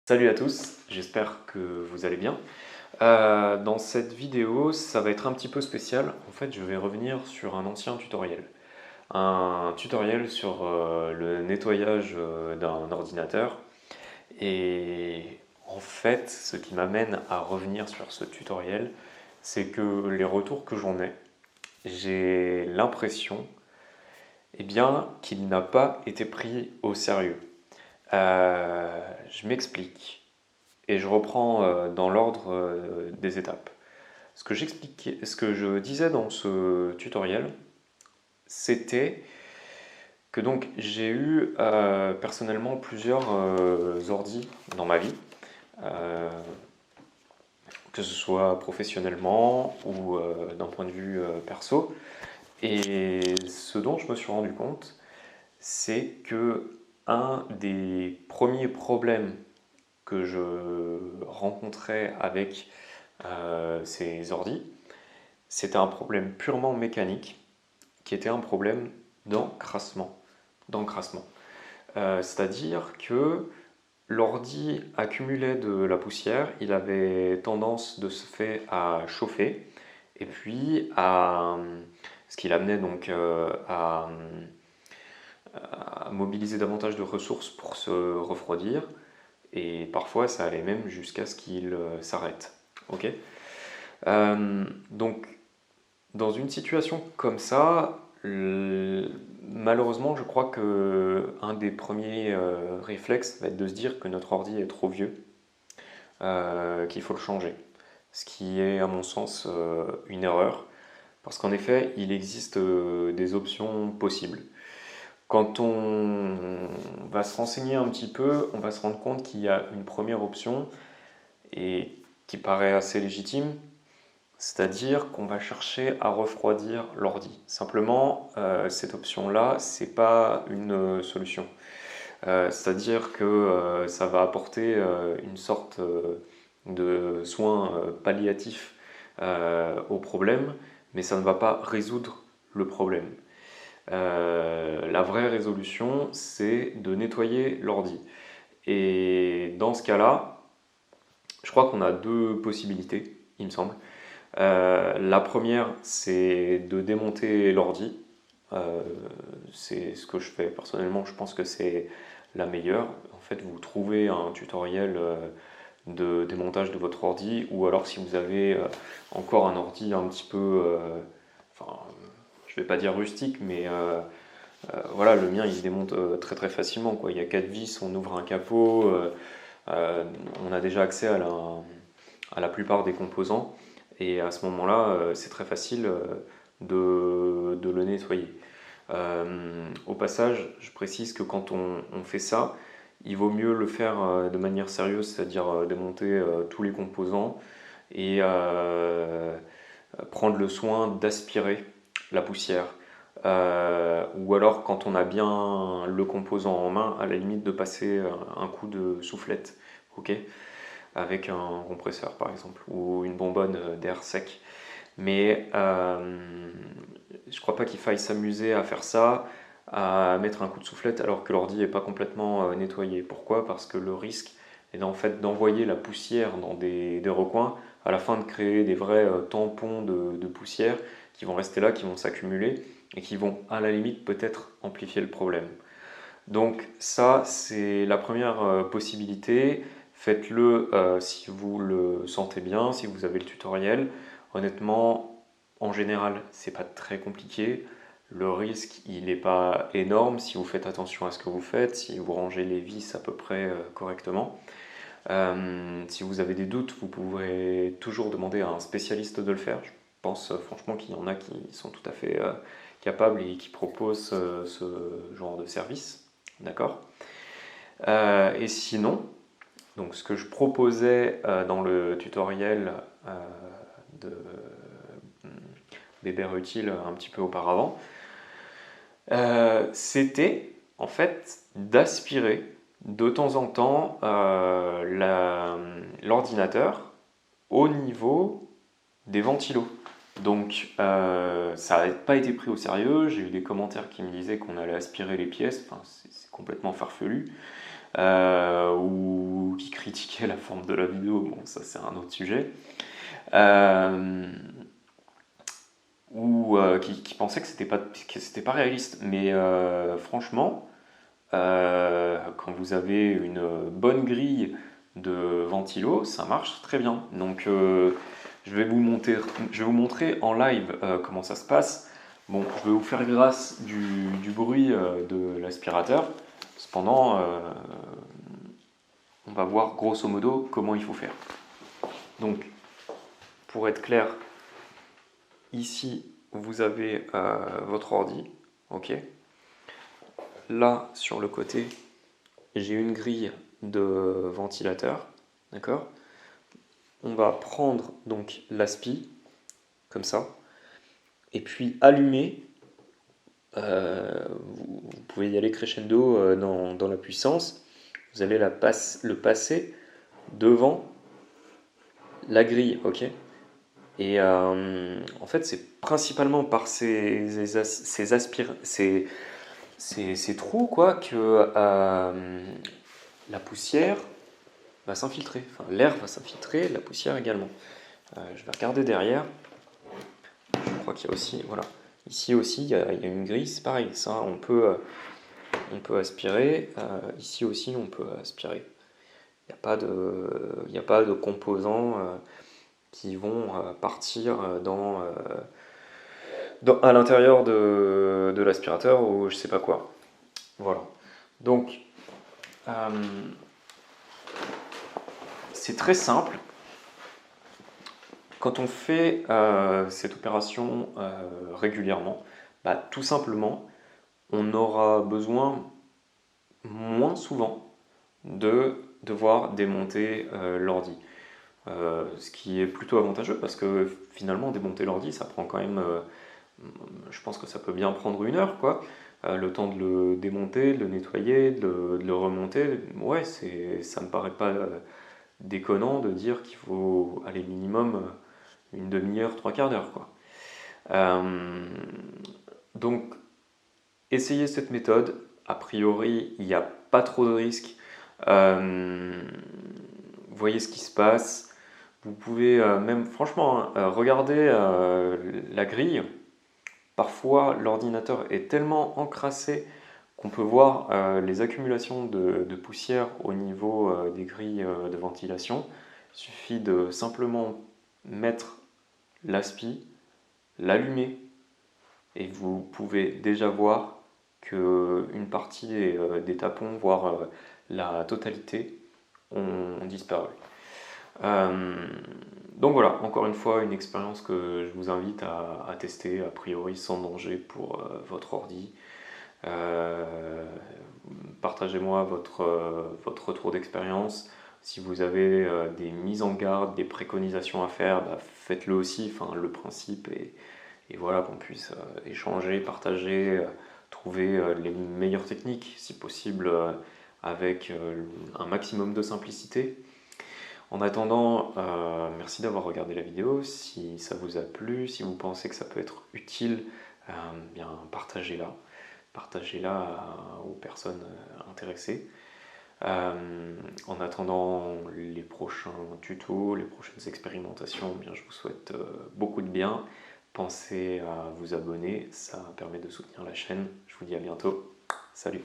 Salut à tous, j'espère que vous allez bien. Dans cette vidéo, ça va être un petit peu spécial. En fait, je vais revenir sur un ancien tutoriel. Un tutoriel sur le nettoyage d'un ordinateur. Et en fait, ce qui m'amène à revenir sur ce tutoriel, c'est que les retours que j'en ai, j'ai l'impression qu'il n'a pas été pris au sérieux. Je m'explique. Et je reprends dans l'ordre des étapes. Ce que je disais dans ce tutoriel, c'était que donc j'ai eu personnellement plusieurs ordis dans ma vie, euh, que ce soit professionnellement ou d'un point de vue perso. Et ce dont je me suis rendu compte, c'est que un des premiers problèmes que je rencontrais avec ces ordis, c'était un problème purement mécanique qui était un problème d'encrassement. C'est-à-dire que l'ordi accumulait de la poussière, il avait tendance de ce fait à chauffer, et puis ce qui l'amenait donc à mobiliser davantage de ressources pour se refroidir, et parfois ça allait même jusqu'à ce qu'il s'arrête. Ok. Donc, dans une situation comme ça, malheureusement, je crois que un des premiers réflexes va être de se dire que notre ordi est trop vieux, qu'il faut le changer. Ce qui est, à mon sens, une erreur, parce qu'en effet, il existe des options possibles. Quand on va se renseigner un petit peu, on va se rendre compte qu'il y a une première option et qui paraît assez légitime, c'est-à-dire qu'on va chercher à refroidir l'ordi. Simplement, cette option-là, c'est pas une solution. C'est-à-dire que ça va apporter une sorte de soin palliatif au problème, mais ça ne va pas résoudre le problème. La vraie résolution, c'est de nettoyer l'ordi. Et dans ce cas-là, je crois qu'on a deux possibilités, il me semble. La première, c'est de démonter l'ordi. Euh, c'est ce que je fais personnellement, je pense que c'est la meilleure. En fait, vous trouvez un tutoriel de démontage de votre ordi, ou alors si vous avez encore un ordi un petit peu, enfin, je vais pas dire rustique, mais voilà, le mien il se démonte très très facilement, quoi. Il y a 4 vis, on ouvre un capot, on a déjà accès à la plupart des composants. Et à ce moment-là, c'est très facile de le nettoyer. Au passage, je précise que quand on fait ça, il vaut mieux le faire de manière sérieuse, c'est-à-dire démonter tous les composants et prendre le soin d'aspirer la poussière. Ou alors quand on a bien le composant en main, à la limite de passer un coup de soufflette, ok, avec un compresseur par exemple, ou une bonbonne d'air sec. Mais je crois pas qu'il faille s'amuser à faire ça, à mettre un coup de soufflette alors que l'ordi n'est pas complètement nettoyé. Pourquoi? Parce que le risque est en fait d'envoyer la poussière dans des recoins, à la fin de créer des vrais tampons de poussière qui vont rester là, qui vont s'accumuler et qui vont à la limite peut-être amplifier le problème. Donc ça, c'est la première possibilité. Faites-le si vous le sentez bien, si vous avez le tutoriel. Honnêtement, en général, c'est pas très compliqué. Le risque, il n'est pas énorme si vous faites attention à ce que vous faites, si vous rangez les vis à peu près correctement. Si vous avez des doutes, vous pourrez toujours demander à un spécialiste de le faire. Je pense franchement qu'il y en a qui sont tout à fait capables et qui proposent ce genre de service. D'accord. Et sinon, donc ce que je proposais dans le tutoriel de Bébert Utile un petit peu auparavant, c'était en fait d'aspirer de temps en temps l'ordinateur au niveau des ventilos. Donc ça n'a pas été pris au sérieux, j'ai eu des commentaires qui me disaient qu'on allait aspirer les pièces, enfin, c'est complètement farfelu, ou qui critiquaient la forme de la vidéo, bon ça c'est un autre sujet, ou qui pensaient que c'était pas réaliste. Mais franchement, quand vous avez une bonne grille de ventilo, ça marche très bien. Donc je vais vous montrer en live comment ça se passe. Bon, je vais vous faire grâce du bruit de l'aspirateur. Cependant, on va voir grosso modo comment il faut faire. Donc, pour être clair, ici, vous avez votre ordi, ok. Là, sur le côté, j'ai une grille de ventilateur, d'accord. On va prendre donc l'aspi, comme ça, et puis allumer. Vous pouvez y aller crescendo dans la puissance. Vous allez le passer devant la grille, ok. Et en fait, c'est principalement par ces trous quoi, que la poussière va s'infiltrer. Enfin, l'air va s'infiltrer, la poussière également. Je vais regarder derrière. Je crois qu'il y a aussi, voilà. Ici aussi, il y a une grille, c'est pareil. Ça, on peut aspirer. Ici aussi, on peut aspirer. Il n'y a pas de composants qui vont partir à l'intérieur de l'aspirateur ou je sais pas quoi. Voilà. Donc, c'est très simple. Quand on fait cette opération régulièrement, bah, tout simplement, on aura besoin moins souvent de devoir démonter l'ordi. Ce qui est plutôt avantageux parce que finalement démonter l'ordi ça prend quand même, je pense que ça peut bien prendre 1 heure quoi. Le temps de le démonter, de le nettoyer, de le remonter, ouais ça me paraît pas déconnant de dire qu'il faut aller minimum une demi-heure, 3/4 d'heure quoi. Donc essayez cette méthode, a priori il n'y a pas trop de risques. Voyez ce qui se passe. Vous pouvez même, franchement, regarder la grille. Parfois, l'ordinateur est tellement encrassé qu'on peut voir les accumulations de poussière au niveau des grilles de ventilation. Il suffit de simplement mettre l'aspi, l'allumer, et vous pouvez déjà voir qu'une partie des tapons, voire la totalité, ont disparu. Donc voilà, encore une fois, une expérience que je vous invite à tester, a priori sans danger pour votre ordi. Partagez-moi votre retour d'expérience. Si vous avez des mises en garde, des préconisations à faire, bah, faites-le aussi. Enfin, le principe et voilà, qu'on puisse échanger, partager, trouver les meilleures techniques, si possible, avec un maximum de simplicité. En attendant, merci d'avoir regardé la vidéo. Si ça vous a plu, si vous pensez que ça peut être utile, bien partagez-la. Partagez-la aux personnes intéressées. En attendant les prochains tutos, les prochaines expérimentations, bien, je vous souhaite beaucoup de bien. Pensez à vous abonner, ça permet de soutenir la chaîne. Je vous dis à bientôt. Salut!